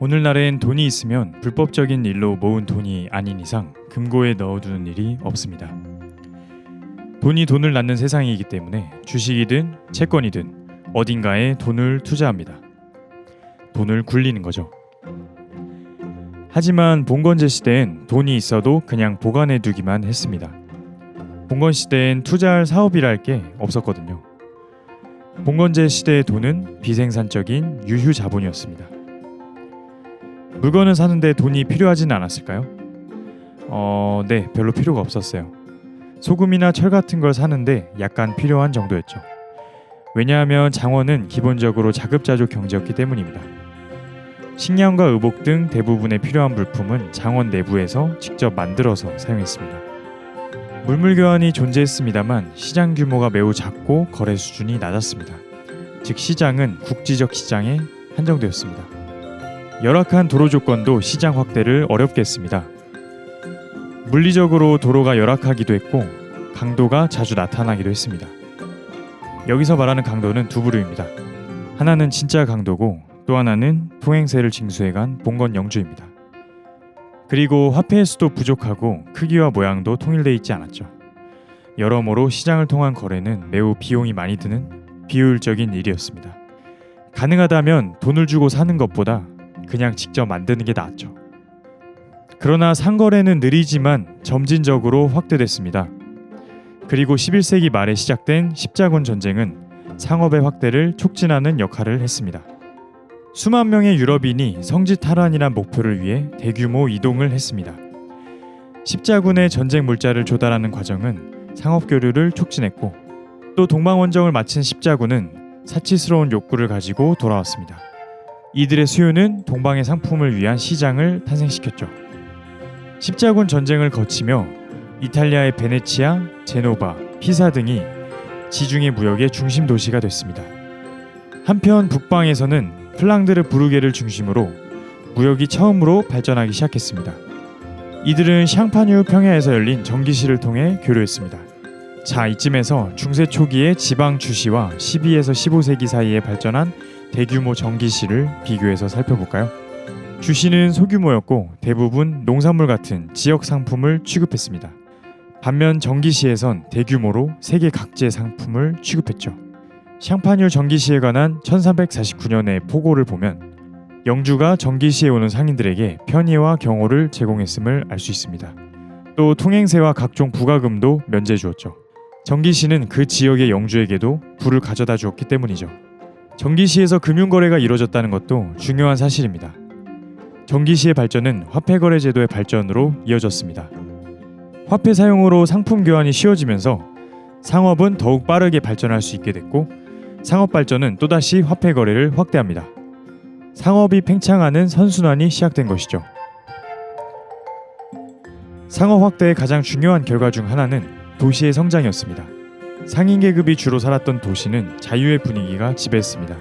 오늘날엔 돈이 있으면 불법적인 일로 모은 돈이 아닌 이상 금고에 넣어두는 일이 없습니다. 돈이 돈을 낳는 세상이기 때문에 주식이든 채권이든 어딘가에 돈을 투자합니다. 돈을 굴리는 거죠. 하지만 봉건제 시대엔 돈이 있어도 그냥 보관해 두기만 했습니다. 봉건 시대엔 투자할 사업이랄 게 없었거든요. 봉건제 시대의 돈은 비생산적인 유휴 자본이었습니다. 물건을 사는데 돈이 필요하진 않았을까요? 네, 별로 필요가 없었어요. 소금이나 철 같은 걸 사는데 약간 필요한 정도였죠. 왜냐하면 장원은 기본적으로 자급자족 경제였기 때문입니다. 식량과 의복 등 대부분의 필요한 물품은 장원 내부에서 직접 만들어서 사용했습니다. 물물 교환이 존재했습니다만 시장 규모가 매우 작고 거래 수준이 낮았습니다. 즉 시장은 국지적 시장에 한정되었습니다. 열악한 도로 조건도 시장 확대를 어렵게 했습니다. 물리적으로 도로가 열악하기도 했고 강도가 자주 나타나기도 했습니다. 여기서 말하는 강도는 두 부류입니다. 하나는 진짜 강도고 또 하나는 통행세를 징수해간 봉건 영주입니다. 그리고 화폐의 수도 부족하고 크기와 모양도 통일되어 있지 않았죠. 여러모로 시장을 통한 거래는 매우 비용이 많이 드는 비효율적인 일이었습니다. 가능하다면 돈을 주고 사는 것보다 그냥 직접 만드는 게 나았죠. 그러나 상거래는 느리지만 점진적으로 확대됐습니다. 그리고 11세기 말에 시작된 십자군 전쟁은 상업의 확대를 촉진하는 역할을 했습니다. 수만 명의 유럽인이 성지 탈환이란 목표를 위해 대규모 이동을 했습니다. 십자군의 전쟁 물자를 조달하는 과정은 상업 교류를 촉진했고 또 동방원정을 마친 십자군은 사치스러운 욕구를 가지고 돌아왔습니다. 이들의 수요는 동방의 상품을 위한 시장을 탄생시켰죠. 십자군 전쟁을 거치며 이탈리아의 베네치아, 제노바, 피사 등이 지중해 무역의 중심 도시가 됐습니다. 한편 북방에서는 플랑드르 부르게를 중심으로 무역이 처음으로 발전하기 시작했습니다. 이들은 샹파뉴 평야에서 열린 전기시를 통해 교류했습니다. 자, 이쯤에서 중세 초기의 지방 주시와 12에서 15세기 사이에 발전한 대규모 전기시를 비교해서 살펴볼까요? 주시는 소규모였고 대부분 농산물 같은 지역 상품을 취급했습니다. 반면 전기시에선 대규모로 세계 각지의 상품을 취급했죠. 샹파뉴 전기시에 관한 1349년의 포고를 보면 영주가 전기시에 오는 상인들에게 편의와 경호를 제공했음을 알 수 있습니다. 또 통행세와 각종 부가금도 면제 주었죠. 전기시는 그 지역의 영주에게도 부를 가져다 주었기 때문이죠. 전기시에서 금융거래가 이루어졌다는 것도 중요한 사실입니다. 전기시의 발전은 화폐거래 제도의 발전으로 이어졌습니다. 화폐 사용으로 상품 교환이 쉬워지면서 상업은 더욱 빠르게 발전할 수 있게 됐고 상업 발전은 또다시 화폐 거래를 확대합니다. 상업이 팽창하는 선순환이 시작된 것이죠. 상업 확대의 가장 중요한 결과 중 하나는 도시의 성장이었습니다. 상인 계급이 주로 살았던 도시는 자유의 분위기가 지배했습니다.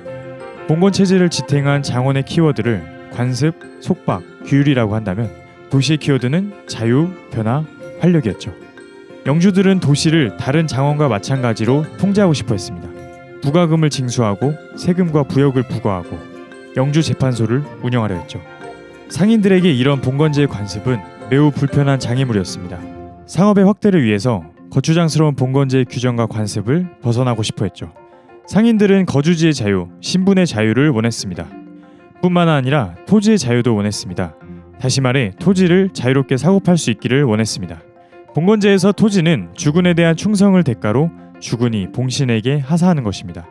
봉건 체제를 지탱한 장원의 키워드를 관습, 속박, 규율이라고 한다면 도시의 키워드는 자유, 변화, 활력이었죠. 영주들은 도시를 다른 장원과 마찬가지로 통제하고 싶어 했습니다. 부가금을 징수하고 세금과 부역을 부과하고 영주 재판소를 운영하려 했죠. 상인들에게 이런 봉건제의 관습은 매우 불편한 장애물이었습니다. 상업의 확대를 위해서 거추장스러운 봉건제의 규정과 관습을 벗어나고 싶어 했죠. 상인들은 거주지의 자유, 신분의 자유를 원했습니다. 뿐만 아니라 토지의 자유도 원했습니다. 다시 말해 토지를 자유롭게 사고팔 수 있기를 원했습니다. 봉건제에서 토지는 주군에 대한 충성을 대가로 주군이 봉신에게 하사하는 것입니다.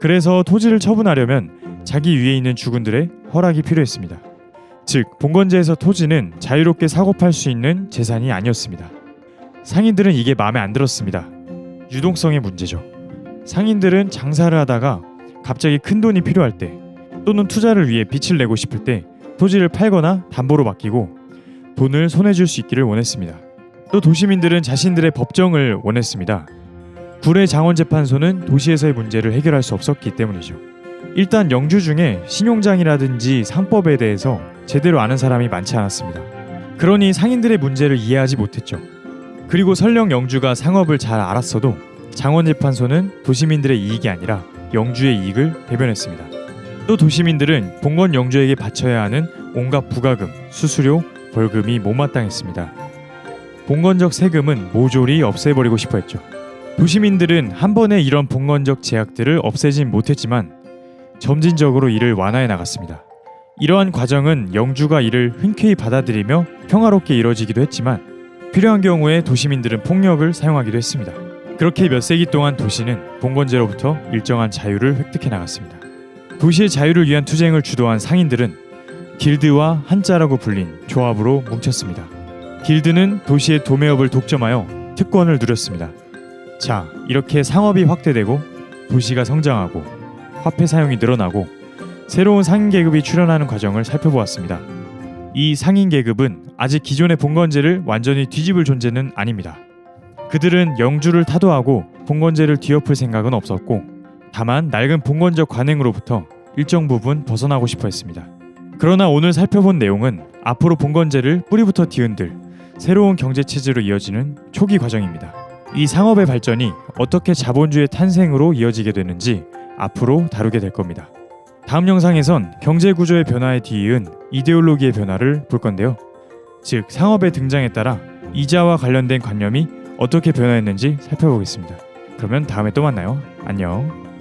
그래서 토지를 처분하려면 자기 위에 있는 주군들의 허락이 필요했습니다. 즉 봉건제에서 토지는 자유롭게 사고팔 수 있는 재산이 아니었습니다. 상인들은 이게 마음에 안 들었습니다. 유동성의 문제죠. 상인들은 장사를 하다가 갑자기 큰 돈이 필요할 때 또는 투자를 위해 빚을 내고 싶을 때 토지를 팔거나 담보로 맡기고 돈을 손에 줄 수 있기를 원했습니다. 또 도시민들은 자신들의 법정을 원했습니다. 굴의 장원재판소는 도시에서의 문제를 해결할 수 없었기 때문이죠. 일단 영주 중에 신용장이라든지 상법에 대해서 제대로 아는 사람이 많지 않았습니다. 그러니 상인들의 문제를 이해하지 못했죠. 그리고 설령 영주가 상업을 잘 알았어도 장원재판소는 도시민들의 이익이 아니라 영주의 이익을 대변했습니다. 또 도시민들은 봉건 영주에게 바쳐야 하는 온갖 부가금, 수수료, 벌금이 못마땅했습니다. 봉건적 세금은 모조리 없애버리고 싶어 했죠. 도시민들은 한 번에 이런 봉건적 제약들을 없애진 못했지만 점진적으로 이를 완화해 나갔습니다. 이러한 과정은 영주가 이를 흔쾌히 받아들이며 평화롭게 이뤄지기도 했지만 필요한 경우에 도시민들은 폭력을 사용하기도 했습니다. 그렇게 몇 세기 동안 도시는 봉건제로부터 일정한 자유를 획득해 나갔습니다. 도시의 자유를 위한 투쟁을 주도한 상인들은 길드와 한자라고 불린 조합으로 뭉쳤습니다. 길드는 도시의 도매업을 독점하여 특권을 누렸습니다. 자, 이렇게 상업이 확대되고 도시가 성장하고 화폐 사용이 늘어나고 새로운 상인 계급이 출현하는 과정을 살펴보았습니다. 이 상인 계급은 아직 기존의 봉건제를 완전히 뒤집을 존재는 아닙니다. 그들은 영주를 타도하고 봉건제를 뒤엎을 생각은 없었고 다만 낡은 봉건적 관행으로부터 일정 부분 벗어나고 싶어 했습니다. 그러나 오늘 살펴본 내용은 앞으로 봉건제를 뿌리부터 뒤흔들 새로운 경제체제로 이어지는 초기 과정입니다. 이 상업의 발전이 어떻게 자본주의 탄생으로 이어지게 되는지 앞으로 다루게 될 겁니다. 다음 영상에선 경제구조의 변화에 뒤이은 이데올로기의 변화를 볼 건데요. 즉 상업의 등장에 따라 이자와 관련된 관념이 어떻게 변화했는지 살펴보겠습니다. 그러면 다음에 또 만나요. 안녕.